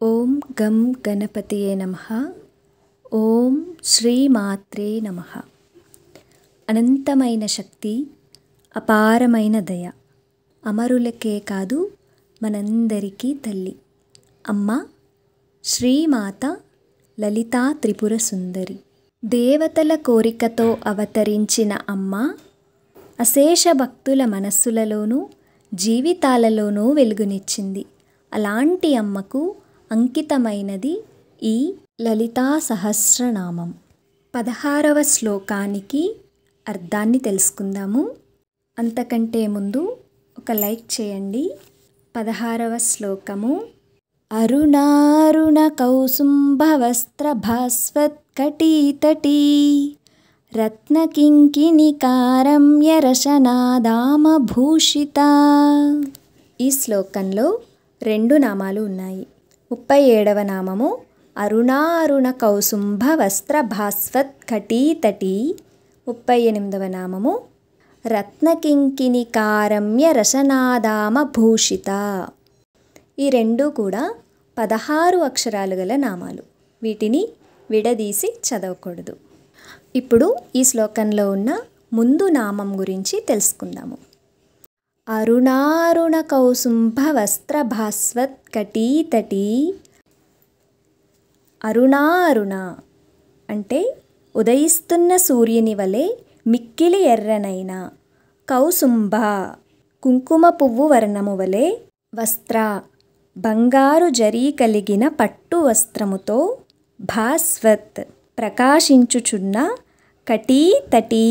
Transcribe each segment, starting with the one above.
ఓం గం గణపతియే నమః. ఓం శ్రీమాత్రే నమః. అనంతమైన శక్తి, అపారమైన దయ, అమరులకే కాదు మనందరికీ తల్లి అమ్మ శ్రీమాత లలితా త్రిపుర సుందరి. దేవతల కోరికతో అవతరించిన అమ్మ అశేష భక్తుల మనస్సులలోనూ జీవితాలలోనూ వెలుగునిచ్చింది. అలాంటి అమ్మకు అంకితమైనది ఈ లలితా సహస్రనామం. 16వ శ్లోకానికి అర్థాన్ని తెలుసుకుందాము. అంతకంటే ముందు ఒక లైక్ చేయండి. 16వ శ్లోకము. అరుణారుణ కౌసుంభవస్త్రభాస్వత్కటీతటీ రత్నకింకిణికారమ్యరశనాదామభూషిత. ఈ శ్లోకంలో 2 నామాలు ఉన్నాయి. 37వ నామము అరుణారుణ కౌసుంభ వస్త్రభాస్వత్కటీతటీ. 38వ నామము రత్నకింకిణికారమ్య రసనాదామభూషిత. ఈ 2 కూడా 16 అక్షరాలు గల నామాలు. వీటిని విడదీసి చదవకూడదు. ఇప్పుడు ఈ శ్లోకంలో ఉన్న ముందు నామం గురించి తెలుసుకుందాము. అరుణారుణ కౌసుంభ వస్త్రభాస్వత్కటీతటీ. అరుణారుణ అంటే ఉదయిస్తున్న సూర్యుని వలె మిక్కిలి ఎర్రనైన, కౌసుంభ కుంకుమ పువ్వు వర్ణము వలె, వస్త్ర బంగారు జరీ కలిగిన పట్టు వస్త్రముతో, భాస్వత్ ప్రకాశించుచున్న, కటీతటీ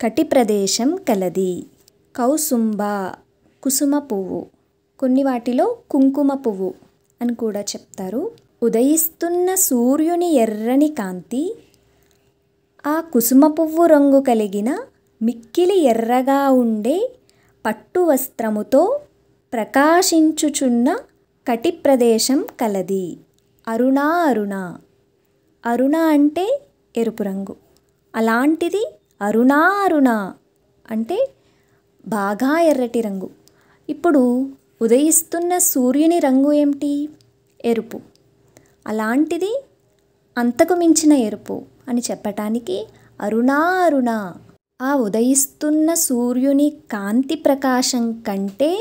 కటి ప్రదేశం కలది. కౌసుంభ కుసుమ పువ్వు, కొన్ని వాటిలో కుంకుమ పువ్వు అని కూడా చెప్తారు. ఉదయిస్తున్న సూర్యుని ఎర్రని కాంతి ఆ కుసుమ పువ్వు రంగు కలిగిన మిక్కిలి ఎర్రగా ఉండే పట్టు వస్త్రముతో ప్రకాశించుచున్న కటి ప్రదేశం కలది. అరుణ అరుణ అంటే ఎరుపు రంగు. అలాంటిది అరుణారుణ అంటే బాగా ఎర్రటి రంగు. ఇప్పుడు ఉదయిస్తున్న సూర్యుని రంగు ఏమిటి? ఎరుపు. అలాంటిది అంతకు మించిన ఎరుపు అని చెప్పటానికి అరుణారుణ. ఆ ఉదయిస్తున్న సూర్యుని కాంతి ప్రకాశం కంటే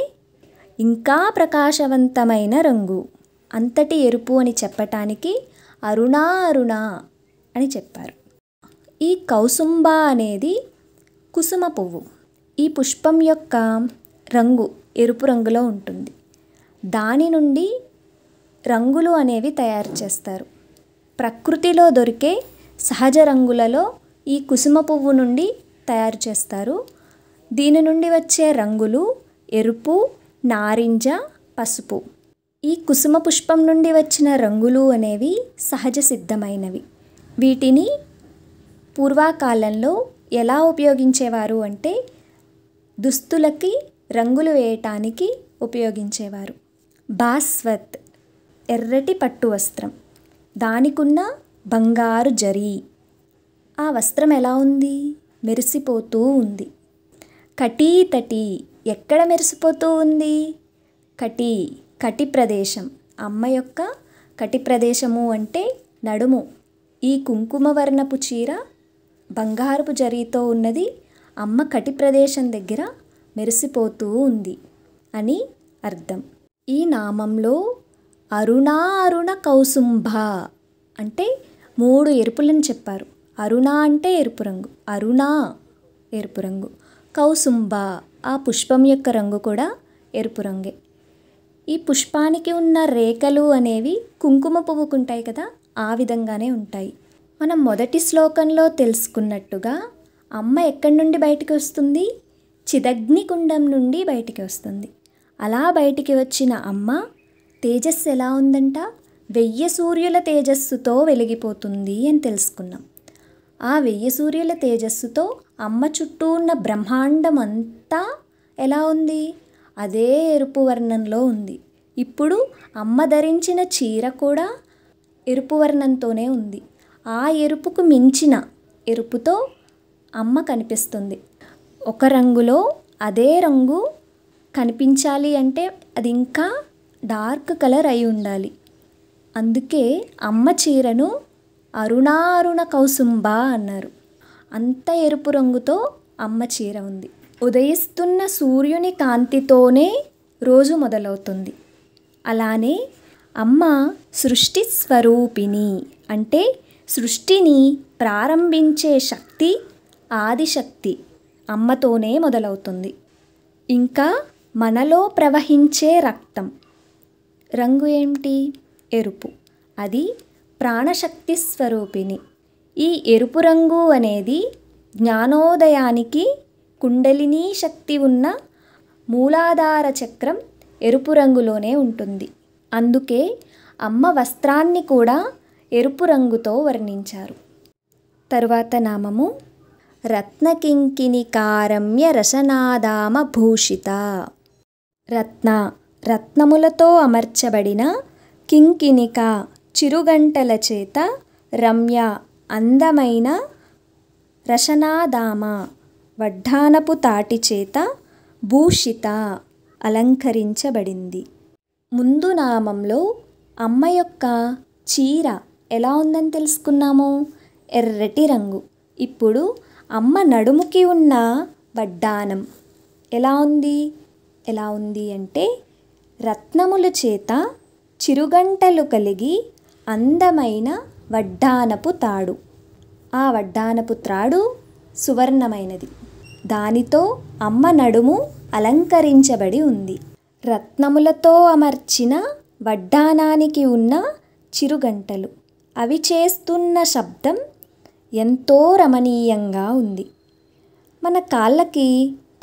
ఇంకా ప్రకాశవంతమైన రంగు, అంతటి ఎరుపు అని చెప్పటానికి అరుణారుణ అని చెప్పారు. ఈ కౌసుంభ అనేది కుసుమ పువ్వు. ఈ పుష్పం యొక్క రంగు ఎరుపు రంగులో ఉంటుంది. దాని నుండి రంగులు అనేవి తయారు చేస్తారు. ప్రకృతిలో దొరికే సహజ రంగులలో ఈ కుసుమ పువ్వు నుండి తయారు చేస్తారు. దీని నుండి వచ్చే రంగులు ఎరుపు, నారింజ, పసుపు. ఈ కుసుమ పుష్పం నుండి వచ్చిన రంగులు అనేవి సహజ సిద్ధమైనవి. వీటిని పూర్వకాలంలో ఎలా ఉపయోగించేవారు అంటే దుస్తులకి రంగులు వేయటానికి ఉపయోగించేవారు. భాస్వత్ ఎర్రటి పట్టు వస్త్రం, దానికున్న బంగారు జరీ. ఆ వస్త్రం ఎలా ఉంది? మెరిసిపోతూ ఉంది. కటీతటీ ఎక్కడ మెరిసిపోతూ ఉంది? కటి ప్రదేశం. అమ్మ యొక్క కటి ప్రదేశము అంటే నడుము. ఈ కుంకుమ వర్ణపు చీర బంగారపు జరీతో ఉన్నది అమ్మ కటి ప్రదేశం దగ్గర మెరిసిపోతూ ఉంది అని అర్థం. ఈ నామంలో అరుణారుణ కౌసుంభ అంటే 3 ఎరుపులను చెప్పారు. అరుణ అంటే ఎరుపు రంగు, అరుణ ఎరుపు రంగు, కౌసుంభ ఆ పుష్పం యొక్క రంగు కూడా ఎరుపు రంగే. ఈ పుష్పానికి ఉన్న రేఖలు అనేవి కుంకుమ పువ్వుకుంటాయి కదా, ఆ విధంగానే ఉంటాయి. మనం మొదటి శ్లోకంలో తెలుసుకున్నట్టుగా అమ్మ ఎక్కడి నుండి బయటికి వస్తుంది? చిదగ్నికుండం నుండి బయటికి వస్తుంది. అలా బయటికి వచ్చిన అమ్మ తేజస్సు ఎలా ఉందంట? 1000 సూర్యుల తేజస్సుతో వెలిగిపోతుంది అని తెలుసుకున్నాం. ఆ 1000 సూర్యుల తేజస్సుతో అమ్మ చుట్టూ ఉన్న బ్రహ్మాండం అంతా ఎలా ఉంది? అదే ఎరుపు వర్ణంలో ఉంది. ఇప్పుడు అమ్మ ధరించిన చీర కూడా ఎరుపు వర్ణంతోనే ఉంది. ఆ ఎరుపుకు మించిన ఎరుపుతో అమ్మ కనిపిస్తుంది. ఒక రంగులో అదే రంగు కనిపించాలి అంటే అది ఇంకా డార్క్ కలర్ అయి ఉండాలి. అందుకే అమ్మ చీరను అరుణారుణ కౌసుంబ అన్నారు. అంత ఎరుపు రంగుతో అమ్మ చీర ఉంది. ఉదయిస్తున్న సూర్యుని కాంతితోనే రోజు మొదలవుతుంది. అలానే అమ్మ సృష్టి స్వరూపిణి, అంటే సృష్టిని ప్రారంభించే శక్తి, ఆదిశక్తి అమ్మతోనే మొదలవుతుంది. ఇంకా మనలో ప్రవహించే రక్తం రంగు ఏమిటి? ఎరుపు. అది ప్రాణశక్తి స్వరూపిణి. ఈ ఎరుపు రంగు అనేది జ్ఞానోదయానికి కుండలినీ శక్తి ఉన్న మూలాధార చక్రం ఎరుపు రంగులోనే ఉంటుంది. అందుకే అమ్మ వస్త్రాన్ని కూడా ఎరుపు రంగుతో వర్ణించారు. తరువాత నామము రత్నకింకిణికారమ్య రసనాదామ భూషిత. రత్నములతో అమర్చబడిన కింకిణిక చిరుగంటల చేత, రమ్య అందమైన, రసనాదామ వడ్డానపు తాటి చేత, భూషిత అలంకరించబడింది. ముందు నామంలో అమ్మ యొక్క చీర ఎలా ఉందని తెలుసుకున్నాము, ఎర్రటి రంగు. ఇప్పుడు అమ్మ నడుముకి ఉన్న వడ్డానం ఎలా ఉంది అంటే రత్నముల చేత చిరుగంటలు కలిగి అందమైన వడ్డానపు తాడు. ఆ వడ్డానపు త్రాడు సువర్ణమైనది. దానితో అమ్మ నడుము అలంకరించబడి ఉంది. రత్నములతో అమర్చిన వడ్డానానికి ఉన్న చిరుగంటలు, అవి చేస్తున్న శబ్దం ఎంతో రమణీయంగా ఉంది. మన కాళ్ళకి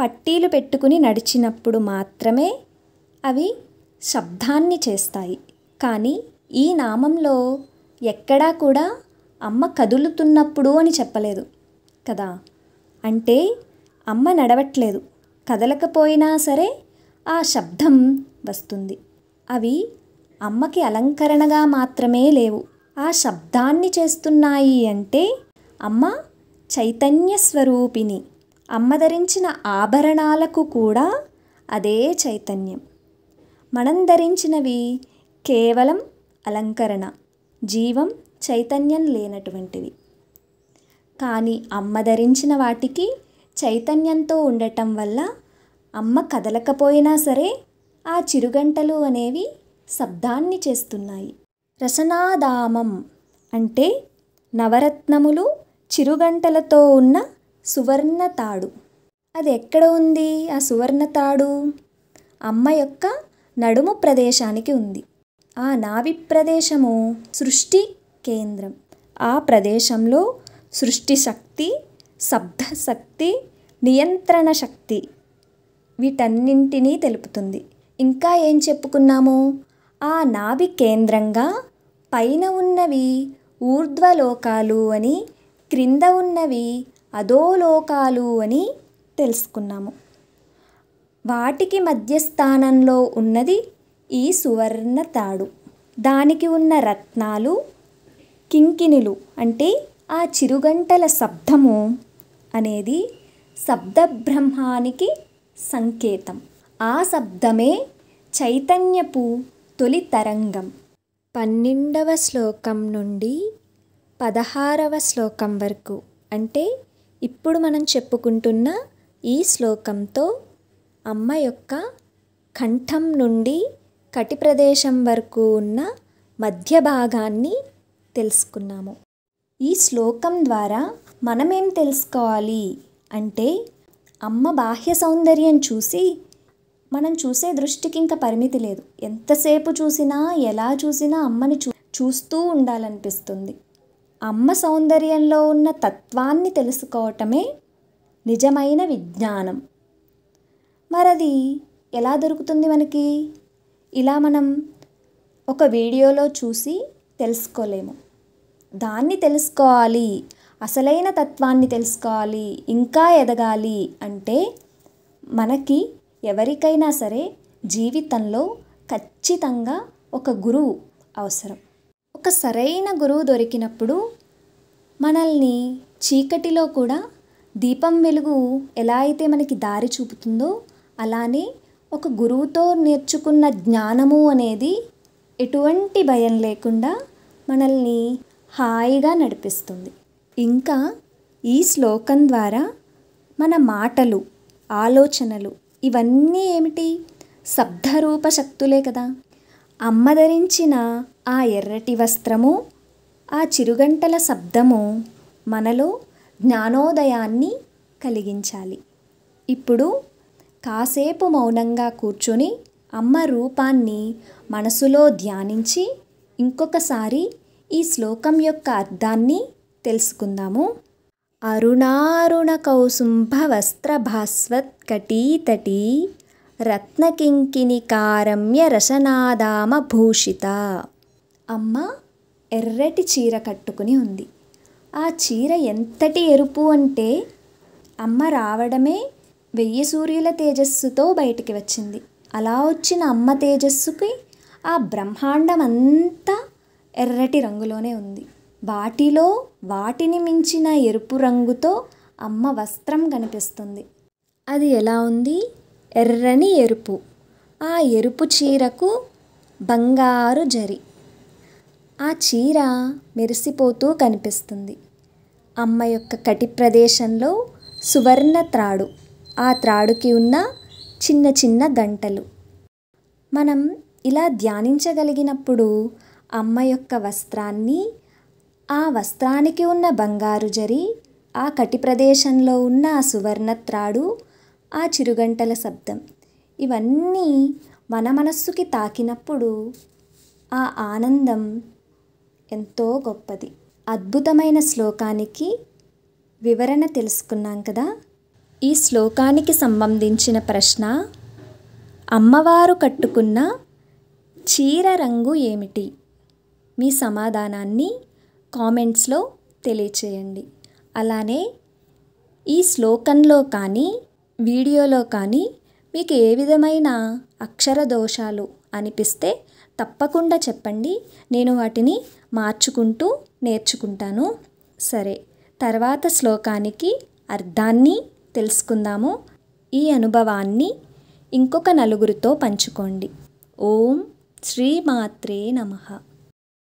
పట్టీలు పెట్టుకుని నడిచినప్పుడు మాత్రమే అవి శబ్దాన్ని చేస్తాయి. కానీ ఈ నామంలో ఎక్కడా కూడా అమ్మ కదులుతున్నప్పుడు అని చెప్పలేదు కదా. అంటే అమ్మ నడవట్లేదు, కదలకపోయినా సరే ఆ శబ్దం వస్తుంది. అవి అమ్మకి అలంకరణగా మాత్రమే లేవు, ఆ శబ్దాన్ని చేస్తున్నాయి. అంటే అమ్మ చైతన్య స్వరూపిణి. అమ్మ ధరించిన ఆభరణాలకు కూడా అదే చైతన్యం. మనం ధరించినవి కేవలం అలంకరణ, జీవం చైతన్యం లేనటువంటివి. కానీ అమ్మ ధరించిన వాటికి చైతన్యంతో ఉండటం వల్ల అమ్మ కదలకపోయినా సరే ఆ చిరుగంటలు అనేవి శబ్దాన్ని చేస్తున్నాయి. రసనాదామం అంటే నవరత్నములు చిరుగంటలతో ఉన్న సువర్ణ తాడు. అది ఎక్కడ ఉంది ఆ సువర్ణ తాడు? అమ్మ యొక్క నడుము ప్రదేశానికి ఉంది. ఆ నాభి ప్రదేశము సృష్టి కేంద్రం. ఆ ప్రదేశంలో సృష్టి శక్తి, శబ్ద శక్తి, నియంత్రణ శక్తి వీటన్నింటినీ తెలుపుతుంది. ఇంకా ఏం చెప్పుకున్నాము? ఆ నాభి కేంద్రంగా పైన ఉన్నవి ఊర్ధ్వలోకాలు అని, క్రింద ఉన్నవి అధోలోకాలు అని తెలుసుకున్నాము. వాటికి మధ్యస్థానంలో ఉన్నది ఈ సువర్ణ తాడు. దానికి ఉన్న రత్నాలు, కింకిణులు అంటే ఆ చిరుగంటల శబ్దము అనేది శబ్ద బ్రహ్మానికి సంకేతం. ఆ శబ్దమే చైతన్యపు తొలి తరంగం. 12వ శ్లోకం నుండి 16వ శ్లోకం వరకు, అంటే ఇప్పుడు మనం చెప్పుకుంటున్న ఈ శ్లోకంతో అమ్మ యొక్క కంఠం నుండి కటి ప్రదేశం వరకు ఉన్న మధ్య భాగాన్ని తెలుసుకున్నాము. ఈ శ్లోకం ద్వారా మనమేం తెలుసుకోవాలి అంటే, అమ్మ బాహ్య సౌందర్యం చూసి మనం చూసే దృష్టికి ఇంకా పరిమితి లేదు. ఎంతసేపు చూసినా, ఎలా చూసినా అమ్మని చూస్తూ ఉండాలనిపిస్తుంది. అమ్మ సౌందర్యంలో ఉన్న తత్వాన్ని తెలుసుకోవటమే నిజమైన విజ్ఞానం. మరది ఎలా దొరుకుతుంది మనకి? ఇలా మనం ఒక వీడియోలో చూసి తెలుసుకోలేము. దాన్ని తెలుసుకోవాలి, అసలైన తత్వాన్ని తెలుసుకోవాలి, ఇంకా ఎదగాలి అంటే మనకి ఎవరికైనా సరే జీవితంలో ఖచ్చితంగా ఒక గురువు అవసరం. ఒక సరైన గురువు దొరికినప్పుడు మనల్ని చీకటిలో కూడా దీపం వెలుగు ఎలా అయితే మనకి దారి చూపుతుందో, అలానే ఒక గురువుతో నేర్చుకున్న జ్ఞానము అనేది ఎటువంటి భయం లేకుండా మనల్ని హాయిగా నడిపిస్తుంది. ఇంకా ఈ శ్లోకం ద్వారా మన మాటలు, ఆలోచనలు ఇవన్నీ ఏమిటి? శబ్దరూప శక్తులే కదా. అమ్మ ధరించిన ఆ ఎర్రటి వస్త్రము, ఆ చిరుగంటల శబ్దము మనలో జ్ఞానోదయాన్ని కలిగించాలి. ఇప్పుడు కాసేపు మౌనంగా కూర్చొని అమ్మ రూపాన్ని మనసులో ధ్యానించి ఇంకొకసారి ఈ శ్లోకం యొక్క అర్థాన్ని తెలుసుకుందాము. అరుణారుణ కౌసుంభ వస్త్రభాస్వత్కటీతటీ రత్నకింకిణికారమ్య రసనాదామ భూషిత. అమ్మ ఎర్రటి చీర కట్టుకుని ఉంది. ఆ చీర ఎంతటి ఎరుపు అంటే అమ్మ రావడమే 1000 సూర్యుల తేజస్సుతో బయటికి వచ్చింది. అలా వచ్చిన అమ్మ తేజస్సుకి ఆ బ్రహ్మాండం అంతా ఎర్రటి రంగులోనే ఉంది. వాటిని మించిన ఎరుపు రంగుతో అమ్మ వస్త్రం కనిపిస్తుంది. అది ఎలా ఉంది? ఎర్రని ఎరుపు. ఆ ఎరుపు చీరకు బంగారు జరి. ఆ చీర మెరిసిపోతూ కనిపిస్తుంది. అమ్మ యొక్క కటి ప్రదేశంలో సువర్ణ త్రాడు. ఆ త్రాడుకి ఉన్న చిన్న చిన్న గంటలు. మనం ఇలా ధ్యానించగలిగినప్పుడు అమ్మ యొక్క వస్త్రాన్ని, ఆ వస్త్రానికి ఉన్న బంగారు జరి, ఆ కటి ప్రదేశంలో ఉన్న ఆ సువర్ణ త్రాడు, ఆ చిరుగంటల శబ్దం ఇవన్నీ మన మనస్సుకి తాకినప్పుడు ఆ ఆనందం ఎంతో గొప్పది. అద్భుతమైన శ్లోకానికి వివరణ తెలుసుకున్నాం కదా. ఈ శ్లోకానికి సంబంధించిన ప్రశ్న: అమ్మవారు కట్టుకున్న చీర రంగు ఏమిటి? మీ సమాధానాన్ని కామెంట్స్లో తెలియచేయండి. అలానే ఈ శ్లోకంలో కానీ వీడియోలో కానీ మీకు ఏ విధమైన అక్షర దోషాలు అనిపిస్తే తప్పకుండా చెప్పండి. నేను వాటిని మార్చుకుంటూ నేర్చుకుంటాను. సరే, తర్వాత శ్లోకానికి అర్థాన్ని తెలుసుకుందాము. ఈ అనుభవాన్ని ఇంకొక నలుగురితో పంచుకోండి. ఓం శ్రీమాత్రే నమః.